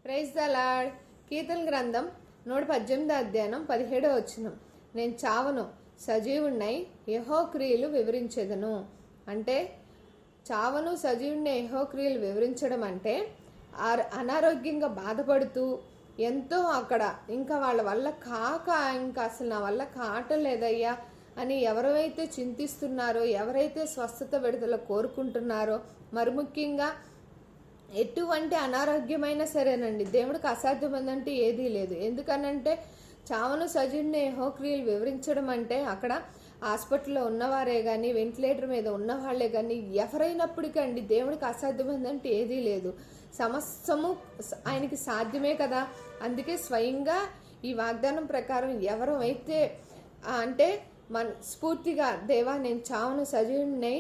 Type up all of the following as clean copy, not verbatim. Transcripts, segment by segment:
Praise the lord. కీర్తన గ్రంథం 118 అధ్యాయం 17 వచనం. నేను చావను, సజీవుణ్ణై యెహోవా క్రియలు వివరించెదను. అంటే చావను, సజీవుణ్ణి యెహోవా క్రియలు వివరించడం అంటే అనారోగ్యంగా బాధపడుతూ ఎంతో అక్కడ ఇంకా వాళ్ళ వల్ల కాక ఇంకా అసలు నా వల్ల కావట్లేదయ్యా అని ఎవరైతే చింతిస్తున్నారో, ఎవరైతే స్వస్థత విడుదల కోరుకుంటున్నారో, మరి ముఖ్యంగా ఎటువంటి అనారోగ్యమైనా సరేనండి, దేవుడికి అసాధ్యమైందంటే ఏదీ లేదు. ఎందుకనంటే చావను సజీవుని యెహోవా క్రియలు వివరించడం అంటే అక్కడ హాస్పిటల్లో ఉన్నవారే కానీ, వెంటిలేటర్ మీద ఉన్నవాళ్లే కానీ ఎవరైనప్పటికండి దేవుడికి అసాధ్యమైందంటే ఏదీ లేదు. సమస్తము ఆయనకి సాధ్యమే కదా. అందుకే స్వయంగా ఈ వాగ్దానం ప్రకారం ఎవరైతే అంటే స్ఫూర్తిగా దేవా నేను చావను సజీవుని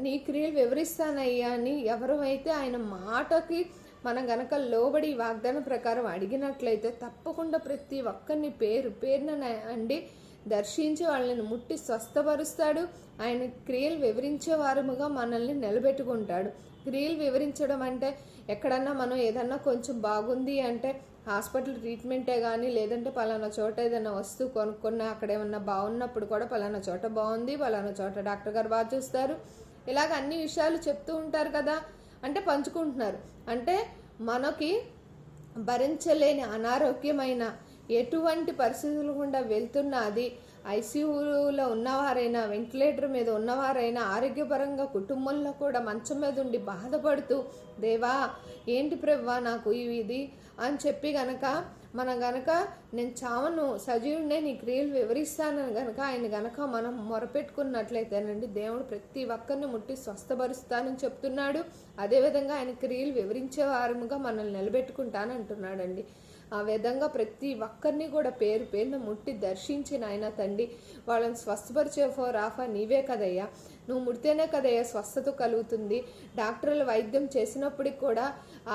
నీ క్రియలు వివరిస్తానయ్యా అని ఎవరైతే ఆయన మాటకి మనం గనక లోబడి వాగ్దానం ప్రకారం అడిగినట్లయితే తప్పకుండా ప్రతి ఒక్కరిని పేరున అండి దర్శించి వాళ్ళని ముట్టి స్వస్థపరుస్తాడు. ఆయన క్రియలు వివరించే వారముగా మనల్ని నిలబెట్టుకుంటాడు. క్రియలు వివరించడం అంటే ఎక్కడన్నా మనం ఏదన్నా కొంచెం బాగుంది అంటే హాస్పిటల్ ట్రీట్మెంటే కానీ, లేదంటే పలానా చోట ఏదైనా వస్తువు కొనుక్కున్నా అక్కడ ఏమన్నా బాగున్నప్పుడు కూడా పలానా చోట బాగుంది, పలానా చోట డాక్టర్ గారు బాగా చూస్తారు, ఇలాగ అన్ని విషయాలు చెప్తూ ఉంటారు కదా. అంటే పంచుకుంటున్నారు. అంటే మనకి భరించలేని అనారోగ్యమైన ఎటువంటి పరిస్థితులు గుండా వెళ్తున్నా, అది ఐసీయూలో ఉన్నవారైనా, వెంటిలేటర్ మీద ఉన్నవారైనా, ఆరోగ్యపరంగా కుటుంబంలో కూడా మంచం మీద ఉండి బాధపడుతూ దేవా ఏంటి ప్రభువా నాకు ఇది అని చెప్పి గనక మనం గనక నేను చావను సజీవుడినే నీ క్రియలు వివరిస్తానని గనక ఆయన గనక మనం మొరపెట్టుకున్నట్లయితేనండి దేవుడు ప్రతి ఒక్కరిని ముట్టి స్వస్థపరుస్తానని చెప్తున్నాడు. అదేవిధంగా ఆయన క్రియలు వివరించే వారముగా మనల్ని నిలబెట్టుకుంటానంటున్నాడండి. ఆ విధంగా ప్రతి ఒక్కరిని కూడా పేరున ముట్టి దర్శించిన ఆయన తండ్రి వాళ్ళని స్వస్థపరిచే రాఫా నీవే కదయ్యా, నువ్వు ముడితేనే కదయ్యా స్వస్థత కలుగుతుంది. డాక్టర్లు వైద్యం చేసినప్పటికి కూడా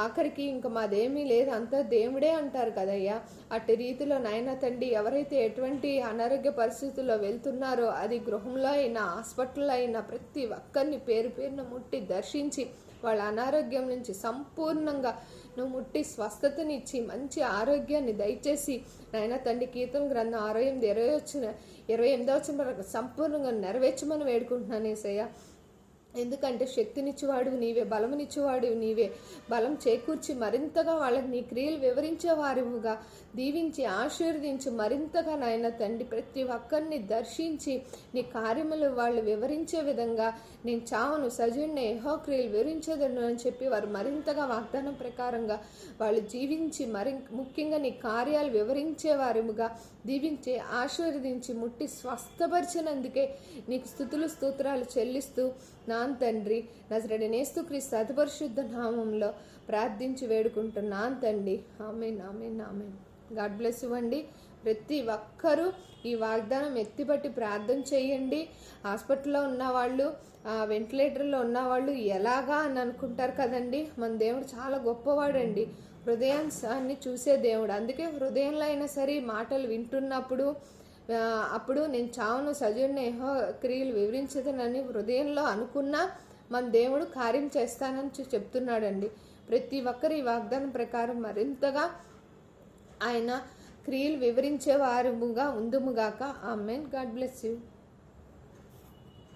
ఆఖరికి ఇంకా మాదేమీ లేదు అంతా దేవుడే అంటారు కదయ్యా. అట్టి రీతిలో నాయన తండ్రి ఎవరైతే ఎటువంటి అనారోగ్య పరిస్థితుల్లో వెళ్తున్నారో, అది గృహంలో అయినా హాస్పిటల్లో అయినా ప్రతి ఒక్కరిని పేరున ముట్టి దర్శించి వాళ్ళ అనారోగ్యం నుంచి సంపూర్ణంగా నువ్వు ముట్టి స్వస్థతనిచ్చి మంచి ఆరోగ్యాన్ని దయచేసి నాయన తండ్రి కీర్తన గ్రంథం 28 వచ్చిన సంపూర్ణంగా నెరవేర్చమని వేడుకుంటున్నాను యేసయ్య. ఎందుకంటే శక్తినిచ్చేవాడు నీవే, బలమునిచ్చేవాడు నీవే. బలం చేకూర్చి మరింతగా వాళ్ళకి నీ క్రియలు వివరించే వారిగా దీవించి ఆశీర్వదించి మరింతగా నాయన తండ్రి ప్రతి ఒక్కరిని దర్శించి నీ కార్యములు వాళ్ళు వివరించే విధంగా నేను చావను సజీవుని యెహోవా క్రియలు వివరించేదను అని చెప్పి వారు మరింతగా వాగ్దానం ప్రకారంగా వాళ్ళు జీవించి ముఖ్యంగా నీ కార్యాలు వివరించే వారిగా దీవించి ఆశీర్వదించి ముట్టి స్వస్థపరిచినందుకే నీకు స్తుతులు స్తోత్రాలు చెల్లిస్తూ నా తండ్రి నజరేయుడైన యేసుక్రీస్తు అతి పరిశుద్ధ నామంలో ప్రార్థించి వేడుకుంటున్నాను తండ్రి. ఆమేన్, ఆమేన్, ఆమేన్. గాడ్ బ్లెస్ యు అండి. ప్రతి ఒక్కరూ ఈ వాగ్దానం ఎత్తిపట్టి ప్రార్థన చేయండి. హాస్పిటల్లో ఉన్నవాళ్ళు, వెంటిలేటర్లో ఉన్నవాళ్ళు ఎలాగా అని అనుకుంటారు కదండి. మన దేవుడు చాలా గొప్పవాడండి, హృదయాన్ని చూసే దేవుడు. అందుకే హృదయంలో అయినా సరే మాటలు వింటున్నప్పుడు అప్పుడు నేను చావును సజీవుని యెహోవా క్రియలు వివరించదనని హృదయంలో అనుకున్నా మన దేవుడు కార్యం చేస్తానని చెప్తున్నాడండి. ప్రతి ఒక్కరు ఈ వాగ్దానం ప్రకారం మరింతగా ఆయన క్రియలు వివరించే వారుగా ఉందుముగాక. ఆమేన్. God bless you.